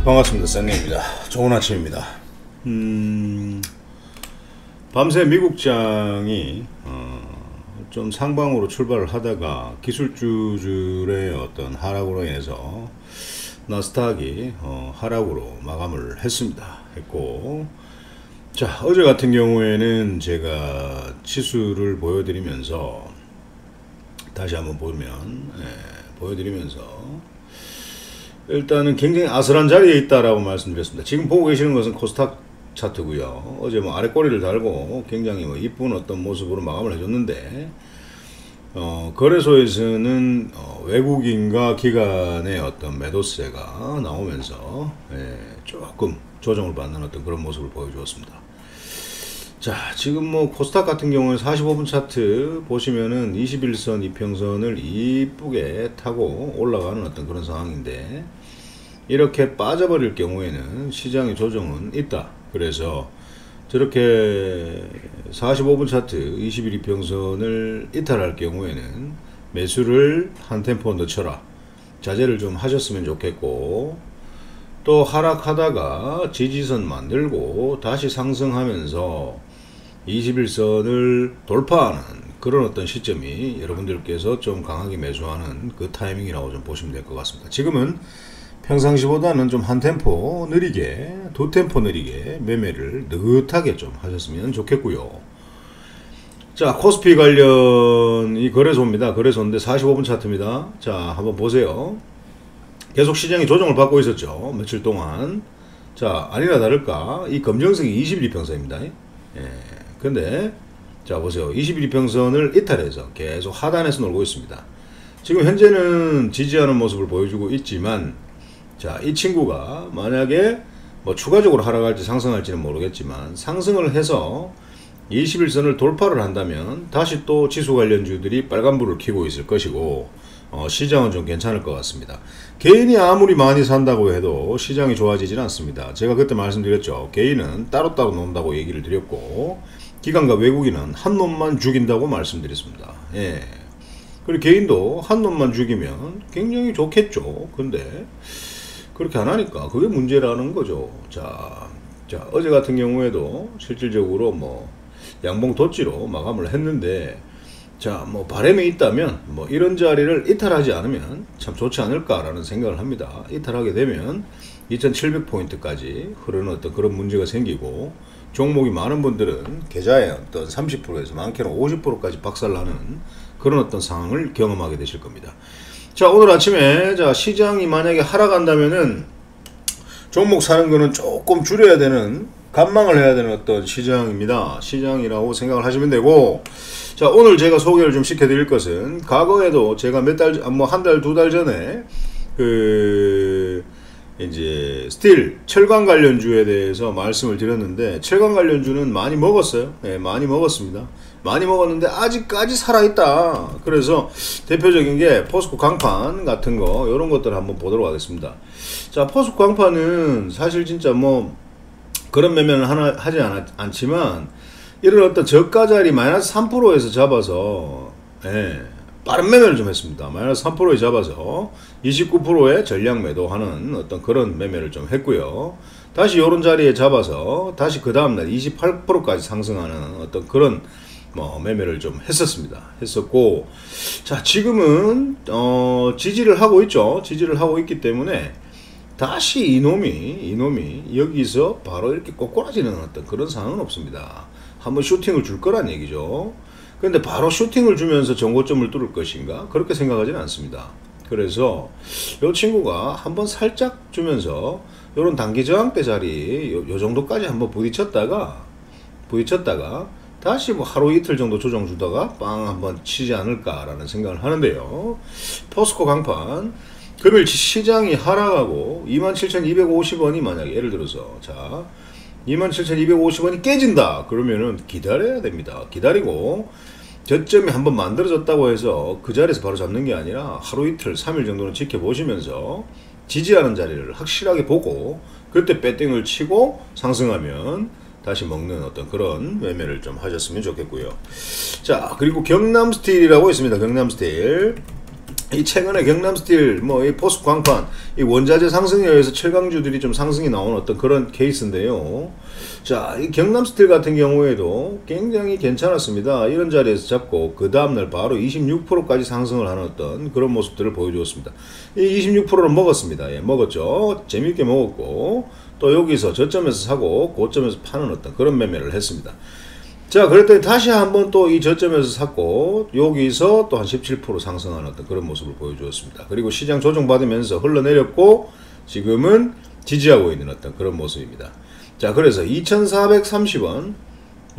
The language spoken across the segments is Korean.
반갑습니다. 쌍님입니다. 좋은 아침입니다. 밤새 미국장이 좀 상방으로 출발을 하다가 기술주들의 어떤 하락으로 인해서 나스닥이 하락으로 마감을 했고, 자, 어제 같은 경우에는 제가 치수를 보여드리면서 다시 한번 보여드리면서 일단은 굉장히 아슬한 자리에 있다라고 말씀드렸습니다. 지금 보고 계시는 것은 코스닥 차트고요. 어제 아래 꼬리를 달고 굉장히 이쁜 어떤 모습으로 마감을 해줬는데, 거래소에서는 외국인과 기관의 어떤 매도세가 나오면서 조금 조정을 받는 어떤 그런 모습을 보여주었습니다. 자, 지금 코스닥 같은 경우는 45분 차트 보시면은 21선 이평선을 이쁘게 타고 올라가는 어떤 그런 상황인데, 이렇게 빠져버릴 경우에는 시장의 조정은 있다. 그래서 저렇게 45분 차트 21 이평선을 이탈할 경우에는 매수를 한 템포 늦춰라, 자제를 좀 하셨으면 좋겠고, 또 하락하다가 지지선 만들고 다시 상승하면서 21선을 돌파하는 그런 어떤 시점이 여러분들께서 좀 강하게 매수하는 그 타이밍이라고 좀 보시면 될 것 같습니다. 지금은 평상시보다는 좀 한 템포 느리게, 두 템포 느리게 매매를 느긋하게 좀 하셨으면 좋겠고요. 자, 코스피 관련 이 거래소입니다. 거래소인데 45분 차트입니다. 자, 한번 보세요. 계속 시장이 조정을 받고 있었죠, 며칠 동안. 자, 아니나 다를까 이 검정색이 21이평선입니다. 근데 자, 보세요. 21이평선을 이탈해서 계속 하단에서 놀고 있습니다. 지금 현재는 지지하는 모습을 보여주고 있지만, 자, 이 친구가 만약에 추가적으로 하락할지 상승할지는 모르겠지만 상승을 해서 21선을 돌파를 한다면 다시 또 지수 관련주들이 빨간불을 켜고 있을 것이고, 시장은 좀 괜찮을 것 같습니다. 개인이 아무리 많이 산다고 해도 시장이 좋아지진 않습니다. 제가 그때 말씀드렸죠. 개인은 따로따로 논다고 얘기를 드렸고, 기관과 외국인은 한 놈만 죽인다고 말씀드렸습니다. 그리고 개인도 한 놈만 죽이면 굉장히 좋겠죠. 근데 그렇게 안 하니까 그게 문제라는 거죠. 자, 어제 같은 경우에도 실질적으로 양봉 덧지로 마감을 했는데, 자, 바람이 있다면 이런 자리를 이탈하지 않으면 참 좋지 않을까라는 생각을 합니다. 이탈하게 되면 2700포인트까지 흐르는 어떤 그런 문제가 생기고, 종목이 많은 분들은 계좌의 어떤 30%에서 많게는 50%까지 박살나는 그런 어떤 상황을 경험하게 되실 겁니다. 자, 오늘 아침에 자, 시장이 만약에 하락한다면은 종목 사는 거는 조금 줄여야 되는, 관망을 해야 되는 어떤 시장입니다. 시장이라고 생각을 하시면 되고, 자, 오늘 제가 소개를 좀 시켜드릴 것은, 과거에도 제가 한 달, 두 달 전에 이제 스틸, 철강 관련주에 대해서 말씀을 드렸는데, 철강 관련주는 많이 먹었어요. 많이 먹었습니다. 많이 먹었는데 아직까지 살아있다. 그래서 대표적인 게 포스코 강판 같은 거, 이런 것들을 한번 보도록 하겠습니다. 자, 포스코 강판은 사실 진짜 그런 매매는 하지 않지만, 이런 어떤 저가 자리 마이너스 3%에서 잡아서 빠른 매매를 좀 했습니다. 마이너스 3%에 잡아서 29%의 전량 매도하는 어떤 그런 매매를 좀 했고요. 다시 요런 자리에 잡아서 다시 그 다음날 28%까지 상승하는 어떤 그런 매매를 좀 했었고, 자, 지금은 지지를 하고 있죠. 지지를 하고 있기 때문에 다시 이놈이 여기서 바로 이렇게 꼬꾸라지는 어떤 그런 상황은 없습니다. 한번 슈팅을 줄 거란 얘기죠. 근데 바로 슈팅을 주면서 정고점을 뚫을 것인가? 그렇게 생각하지는 않습니다. 그래서 이 친구가 한번 살짝 주면서 요런 단기 저항대 자리 요 정도까지 한번 부딪혔다가 다시 하루 이틀 정도 조정 주다가 빵 한번 치지 않을까라는 생각을 하는데요. 포스코 강판 금일 시장이 하락하고 27,250원이 만약에 예를 들어서, 자, 27,250원이 깨진다 그러면은 기다려야 됩니다. 기다리고 저점이 한번 만들어졌다고 해서 그 자리에서 바로 잡는 게 아니라 하루 이틀 3일 정도는 지켜보시면서 지지하는 자리를 확실하게 보고, 그때 배팅을 치고 상승하면 다시 먹는 어떤 그런 매매를 좀 하셨으면 좋겠고요. 자, 그리고 경남스틸이라고 있습니다. 경남스틸. 이 최근에 경남스틸, 뭐 이 포스코광판, 이 원자재 상승에 의해서 최강주들이 좀 상승이 나온 어떤 그런 케이스인데요. 자, 이 경남스틸 같은 경우에도 굉장히 괜찮았습니다. 이런 자리에서 잡고 그 다음날 바로 26%까지 상승을 하는 어떤 그런 모습들을 보여주었습니다. 이 26%는 먹었습니다. 예, 먹었죠. 재밌게 먹었고 또 여기서 저점에서 사고 고점에서 파는 어떤 그런 매매를 했습니다. 자, 그랬더니 다시 한번 또 이 저점에서 샀고 여기서 또 한 17% 상승하는 어떤 그런 모습을 보여주었습니다. 그리고 시장 조정받으면서 흘러내렸고 지금은 지지하고 있는 어떤 그런 모습입니다. 자, 그래서 2430원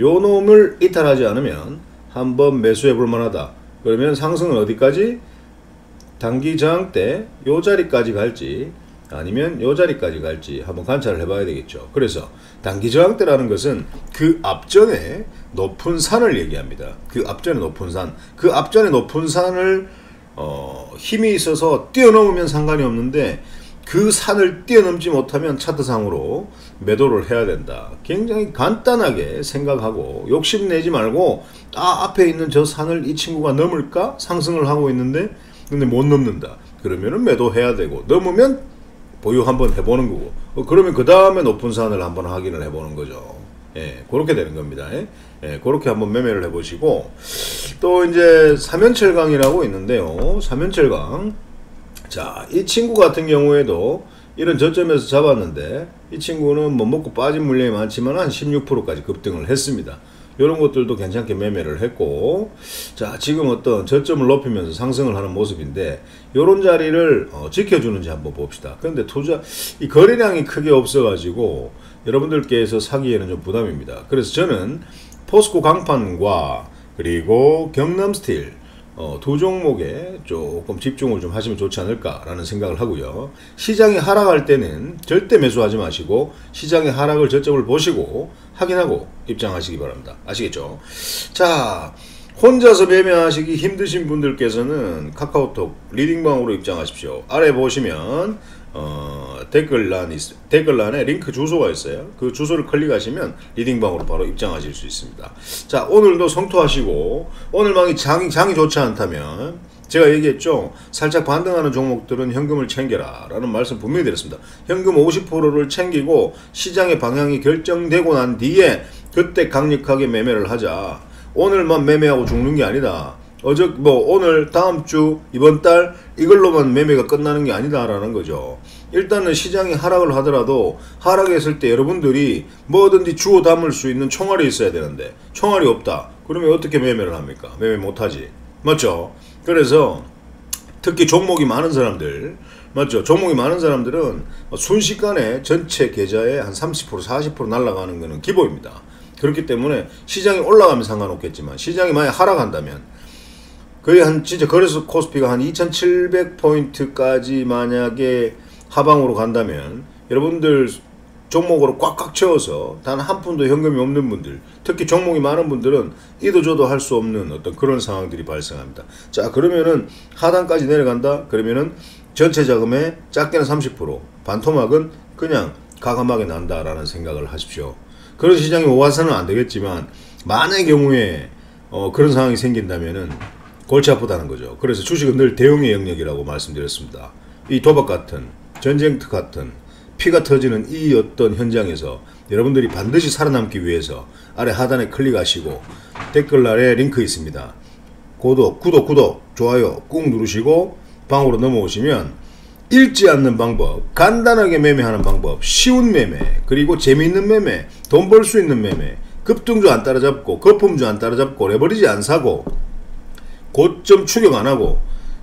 요 놈을 이탈하지 않으면 한번 매수해 볼 만하다. 그러면 상승은 어디까지? 단기 저항 때 요 자리까지 갈지 아니면 요 자리까지 갈지 한번 관찰을 해봐야 되겠죠. 그래서 단기 저항대라는 것은 그 앞전에 높은 산을 얘기합니다. 그 앞전에 높은 산, 그 앞전에 높은 산을 힘이 있어서 뛰어넘으면 상관이 없는데 그 산을 뛰어넘지 못하면 차트상으로 매도를 해야 된다. 굉장히 간단하게 생각하고 욕심내지 말고 앞에 있는 저 산을 이 친구가 넘을까? 상승을 하고 있는데 근데 못 넘는다. 그러면은 매도해야 되고 넘으면 보유 한번 해보는 거고 그러면 그 다음에 높은 산을 한번 확인을 해보는 거죠. 예, 그렇게 되는 겁니다. 예, 그렇게 한번 매매를 해보시고 또 이제 삼연철강이라고 있는데요. 삼연철강, 자, 이 친구 같은 경우에도 이런 저점에서 잡았는데 이 친구는 뭐 먹고 빠진 물량이 많지만 한 16%까지 급등을 했습니다. 이런 것들도 괜찮게 매매를 했고, 자, 지금 어떤 저점을 높이면서 상승을 하는 모습인데 이런 자리를 지켜주는지 한번 봅시다. 그런데 이 거래량이 크게 없어가지고 여러분들께서 사기에는 좀 부담입니다. 그래서 저는 포스코 강판과 그리고 경남스틸 두 종목에 조금 집중을 좀 하시면 좋지 않을까라는 생각을 하고요. 시장이 하락할 때는 절대 매수하지 마시고 시장의 하락을 저점을 보시고 확인하고 입장하시기 바랍니다. 아시겠죠? 자, 혼자서 매매하시기 힘드신 분들께서는 카카오톡 리딩방으로 입장하십시오. 아래 보시면 댓글란에 링크 주소가 있어요. 그 주소를 클릭하시면 리딩방으로 바로 입장하실 수 있습니다. 자, 오늘도 성토하시고 오늘 장이 좋지 않다면 제가 얘기했죠. 살짝 반등하는 종목들은 현금을 챙겨라 라는 말씀 분명히 드렸습니다. 현금 50%를 챙기고 시장의 방향이 결정되고 난 뒤에 그때 강력하게 매매를 하자. 오늘만 매매하고 죽는 게 아니다. 오늘, 다음 주, 이번 달, 이걸로만 매매가 끝나는 게 아니다라는 거죠. 일단은 시장이 하락을 하더라도, 하락했을 때 여러분들이 뭐든지 주워 담을 수 있는 총알이 있어야 되는데, 총알이 없다. 그러면 어떻게 매매를 합니까? 매매 못하지. 맞죠? 그래서, 특히 종목이 많은 사람들, 맞죠? 종목이 많은 사람들은 순식간에 전체 계좌에 한 30%, 40% 날아가는 거는 기본입니다. 그렇기 때문에 시장이 올라가면 상관없겠지만, 시장이 만약 하락한다면, 거의 진짜 거래소 코스피가 한 2700포인트까지 만약에 하방으로 간다면 여러분들 종목으로 꽉꽉 채워서 단 한 푼도 현금이 없는 분들, 특히 종목이 많은 분들은 이도저도 할 수 없는 어떤 그런 상황들이 발생합니다. 자, 그러면은 하단까지 내려간다? 그러면은 전체 자금의 작게는 30%, 반토막은 그냥 가감하게 난다라는 생각을 하십시오. 그런 시장이 오가서는 안 되겠지만 만약의 경우에 그런 상황이 생긴다면은 골치 아프다는 거죠. 그래서 주식은 늘 대응의 영역이라고 말씀드렸습니다. 이 도박 같은, 전쟁터 같은, 피가 터지는 이 어떤 현장에서 여러분들이 반드시 살아남기 위해서 아래 하단에 클릭하시고 댓글란에 링크 있습니다. 구독, 좋아요 꾹 누르시고 방으로 넘어오시면 읽지 않는 방법, 간단하게 매매하는 방법, 쉬운 매매, 그리고 재미있는 매매, 돈 벌 수 있는 매매, 급등주 안 따라잡고 거품주 안 따라잡고 레버리지 안 사고 고점 추격 안 하고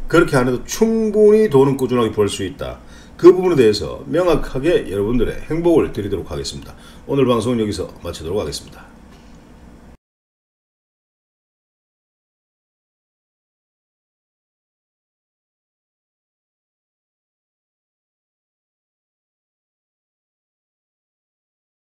그렇게 안 해도 충분히 돈은 꾸준하게 벌 수 있다. 그 부분에 대해서 명확하게 여러분들의 행복을 드리도록 하겠습니다. 오늘 방송은 여기서 마치도록 하겠습니다.